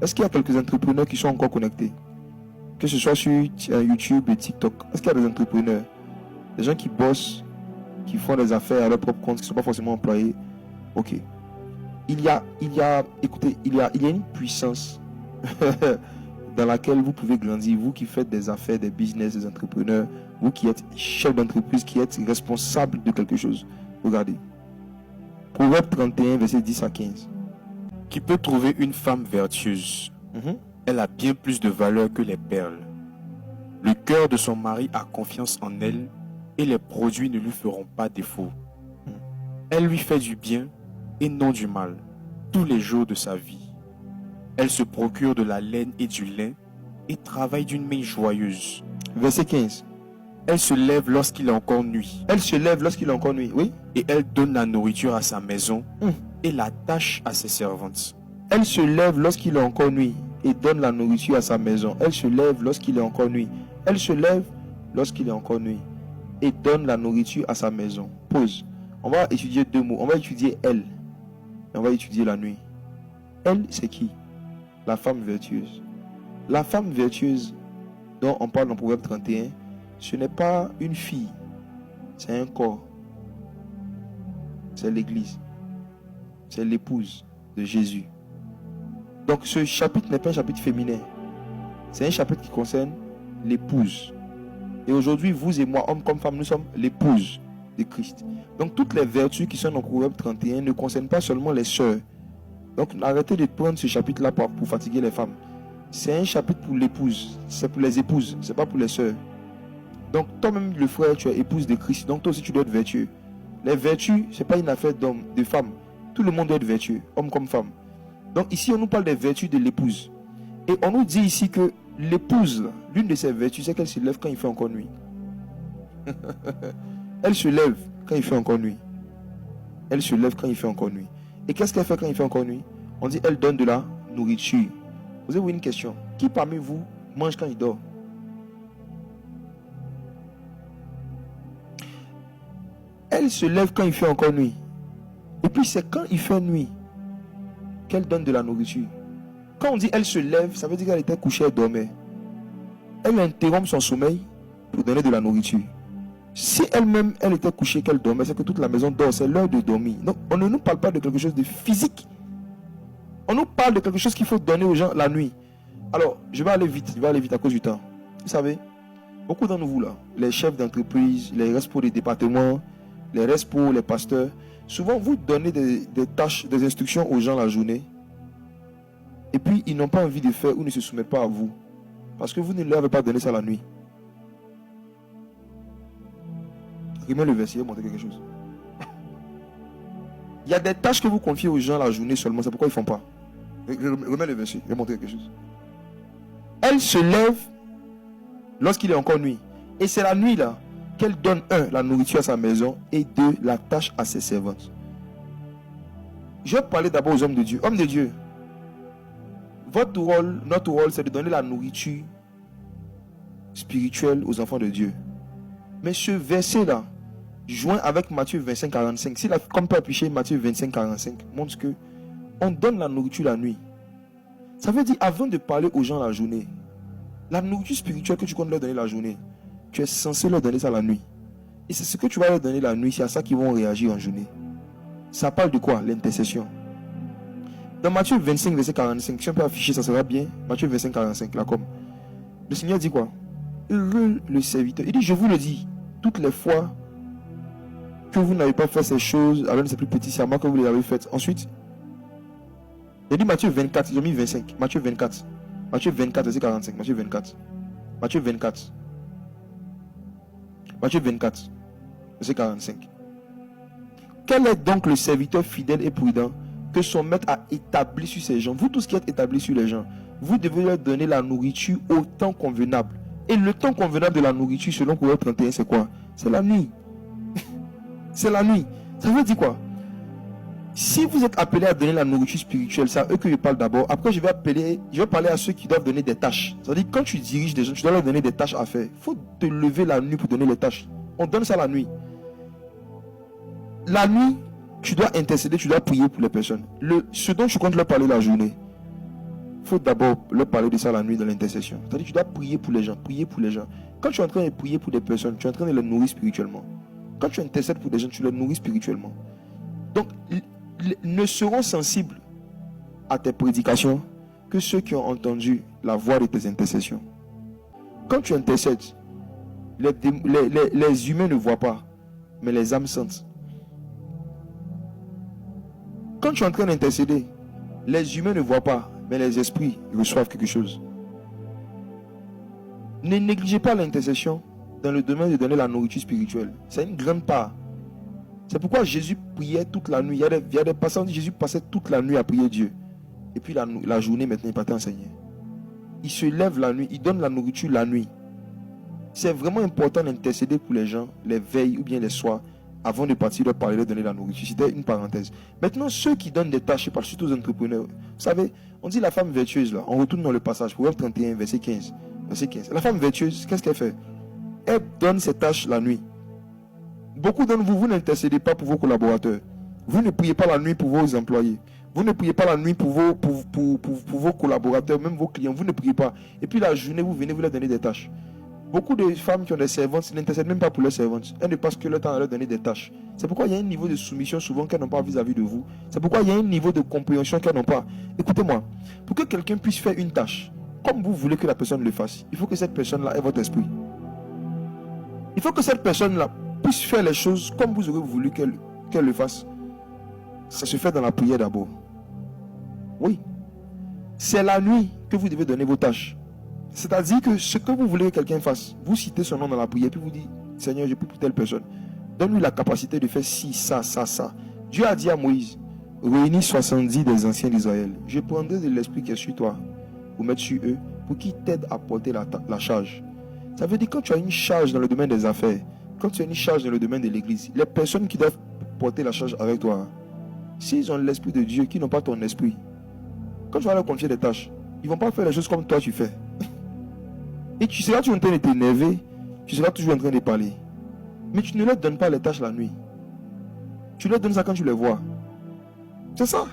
Est-ce qu'il y a quelques entrepreneurs qui sont encore connectés? Que ce soit sur YouTube et TikTok. Est-ce qu'il y a des entrepreneurs? Des gens qui bossent, qui font des affaires à leur propre compte, qui ne sont pas forcément employés? Ok. Écoutez, il y a une puissance dans laquelle vous pouvez grandir, vous qui faites des affaires, des business, des entrepreneurs, vous qui êtes chef d'entreprise, qui êtes responsable de quelque chose. Regardez. Proverbe 31, verset 10 à 15. Qui peut trouver une femme vertueuse? Elle a bien plus de valeur que les perles. Le cœur de son mari a confiance en elle et les produits ne lui feront pas défaut. Elle lui fait du bien et non du mal tous les jours de sa vie. Elle se procure de la laine et du lin et travaille d'une main joyeuse. Verset 15. Elle se lève lorsqu'il est encore nuit. Elle se lève lorsqu'il est encore nuit, oui. Et elle donne la nourriture à sa maison et la tâche à ses servantes. Elle se lève lorsqu'il est encore nuit et donne la nourriture à sa maison. Elle se lève lorsqu'il est encore nuit. Elle se lève lorsqu'il est encore nuit et donne la nourriture à sa maison. Pause. On va étudier deux mots. On va étudier elle et on va étudier la nuit. Elle, c'est qui? La femme vertueuse. La femme vertueuse dont on parle dans Proverbe 31, ce n'est pas une fille, c'est un corps. C'est l'église. C'est l'épouse de Jésus. Donc ce chapitre n'est pas un chapitre féminin. C'est un chapitre qui concerne l'épouse. Et aujourd'hui, vous et moi, hommes comme femmes, nous sommes l'épouse de Christ. Donc toutes les vertus qui sont dans Proverbe 31 ne concernent pas seulement les sœurs. Donc arrêtez de prendre ce chapitre-là pour fatiguer les femmes. C'est un chapitre pour l'épouse. C'est pour les épouses, c'est pas pour les sœurs. Donc toi-même le frère, tu es épouse de Christ. Donc toi aussi tu dois être vertueux. Les vertus, c'est pas une affaire d'homme, de femme. Tout le monde doit être vertueux, homme comme femme. Donc ici on nous parle des vertus de l'épouse. Et on nous dit ici que l'épouse, l'une de ses vertus, c'est qu'elle se lève quand il fait encore nuit. Elle se lève quand il fait encore nuit. Elle se lève quand il fait encore nuit. Et qu'est-ce qu'elle fait quand il fait encore nuit? On dit elle donne de la nourriture. Posez-vous une question. Qui parmi vous mange quand il dort? Elle se lève quand il fait encore nuit. Et puis c'est quand il fait nuit qu'elle donne de la nourriture. Quand on dit elle se lève, ça veut dire qu'elle était couchée et dormait. Elle interrompt son sommeil pour donner de la nourriture. Si elle-même, elle était couchée, qu'elle dormait, c'est que toute la maison dort, c'est l'heure de dormir. Donc, on ne nous parle pas de quelque chose de physique. On nous parle de quelque chose qu'il faut donner aux gens la nuit. Alors, je vais aller vite à cause du temps. Vous savez, beaucoup d'entre vous là, les chefs d'entreprise, les respos des départements, les respos, les pasteurs, souvent vous donnez des tâches, des instructions aux gens la journée. Et puis, ils n'ont pas envie de faire ou ne se soumettent pas à vous. Parce que vous ne leur avez pas donné ça la nuit. Remets le verset, montrer quelque chose. Il y a des tâches que vous confiez aux gens la journée seulement, c'est pourquoi ils ne font pas. Remets le verset, je vais montrer quelque chose. Elle se lève lorsqu'il est encore nuit. Et c'est la nuit là qu'elle donne la nourriture à sa maison et la tâche à ses servantes. Je vais parler d'abord aux hommes de Dieu. Hommes de Dieu, votre rôle, notre rôle, c'est de donner la nourriture spirituelle aux enfants de Dieu. Mais ce verset là, joint avec Matthieu 25, 45. Si la comme peut afficher Matthieu 25, 45, montre que on donne la nourriture la nuit. Ça veut dire, avant de parler aux gens la journée, la nourriture spirituelle que tu comptes leur donner la journée, tu es censé leur donner ça la nuit. Et c'est ce que tu vas leur donner la nuit, c'est à ça qu'ils vont réagir en journée. Ça parle de quoi? L'intercession. Dans Matthieu 25, verset 45, si on peut afficher, ça sera bien. Matthieu 25, 45, là comme. Le Seigneur dit quoi? Heureux le serviteur. Il dit, je vous le dis, toutes les fois que vous n'avez pas fait ces choses à l'un de ces plus petits, c'est à moi que vous les avez faites. Ensuite, il dit Matthieu 24, ils ont mis 25. Matthieu 24. Matthieu 24, verset 45. Matthieu 24. Matthieu 24. Matthieu 24, verset 45. Quel est donc le serviteur fidèle et prudent que son maître a établi sur ces gens? Vous tous qui êtes établis sur les gens, vous devez leur donner la nourriture au temps convenable. Et le temps convenable de la nourriture, selon Proverbe 31, c'est quoi? C'est la nuit. C'est la nuit. Ça veut dire quoi? Si vous êtes appelés à donner la nourriture spirituelle, c'est à eux que je parle d'abord. Après, je vais parler à ceux qui doivent donner des tâches. C'est-à-dire, quand tu diriges des gens, tu dois leur donner des tâches à faire. Il faut te lever la nuit pour donner les tâches. On donne ça la nuit. La nuit, tu dois intercéder, tu dois prier pour les personnes. Ce dont tu comptes leur parler la journée, il faut d'abord leur parler de ça la nuit dans l'intercession. C'est-à-dire que tu dois prier pour les gens, prier pour les gens. Quand tu es en train de prier pour des personnes, tu es en train de les nourrir spirituellement. Quand tu intercèdes pour des gens, tu les nourris spirituellement. Donc, ne seront sensibles à tes prédications que ceux qui ont entendu la voix de tes intercessions. Quand tu intercèdes, les humains ne voient pas, mais les âmes sentent. Quand tu es en train d'intercéder, les humains ne voient pas, mais les esprits reçoivent quelque chose. Ne négligez pas l'intercession dans le domaine de donner la nourriture spirituelle. C'est une grande part. C'est pourquoi Jésus priait toute la nuit. Il y a des passages où Jésus passait toute la nuit à prier Dieu. Et puis la journée, maintenant, il partait enseigner. Il se lève la nuit, il donne la nourriture la nuit. C'est vraiment important d'intercéder pour les gens, les veilles ou bien les soirs, avant de partir leur parler, leur donner la nourriture. C'était une parenthèse. Maintenant, ceux qui donnent des tâches, je parle surtout aux entrepreneurs. Vous savez, on dit la femme vertueuse, là. On retourne dans le passage, Proverbe 31, verset 15. La femme vertueuse, qu'est-ce qu'elle fait? Elle donne ses tâches la nuit. Beaucoup d'entre vous, vous n'intercédez pas pour vos collaborateurs. Vous ne priez pas la nuit pour vos employés. Vous ne priez pas la nuit pour vos collaborateurs, même vos clients. Vous ne priez pas. Et puis la journée, vous venez vous leur donner des tâches. Beaucoup de femmes qui ont des servantes n'intercèdent même pas pour leurs servantes. Elles ne passent que leur temps à leur donner des tâches. C'est pourquoi il y a un niveau de soumission souvent qu'elles n'ont pas vis-à-vis de vous. C'est pourquoi il y a un niveau de compréhension qu'elles n'ont pas. Écoutez-moi, pour que quelqu'un puisse faire une tâche, comme vous voulez que la personne le fasse, il faut que cette personne-là ait votre esprit. Il faut que cette personne-là puisse faire les choses comme vous aurez voulu qu'elle le fasse. Ça se fait dans la prière d'abord. Oui. C'est la nuit que vous devez donner vos tâches. C'est-à-dire que ce que vous voulez que quelqu'un fasse, vous citez son nom dans la prière, puis vous dites, Seigneur, je prie pour telle personne. Donne-lui la capacité de faire ci, ça, ça, ça. Dieu a dit à Moïse, réunis 70 des anciens d'Israël. Je prendrai de l'esprit qui est sur toi, pour mettre sur eux, pour qu'ils t'aident à porter la charge. Ça veut dire que quand tu as une charge dans le domaine des affaires, quand tu as une charge dans le domaine de l'église, les personnes qui doivent porter la charge avec toi, s'ils ont l'esprit de Dieu, qui n'ont pas ton esprit, quand tu vas leur confier des tâches, ils ne vont pas faire les choses comme toi tu fais. Et tu seras toujours en train de t'énerver, tu seras toujours en train de parler. Mais tu ne leur donnes pas les tâches la nuit. Tu leur donnes ça quand tu les vois. C'est ça.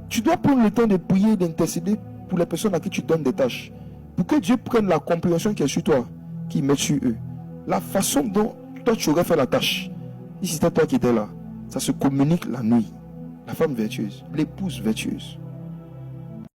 Tu dois prendre le temps de prier, d'intercéder pour les personnes à qui tu donnes des tâches. Pour que Dieu prenne la compréhension qui est sur toi, qu'il met sur eux. La façon dont toi tu aurais fait la tâche. Si c'était toi qui étais là, ça se communique la nuit. La femme vertueuse, l'épouse vertueuse.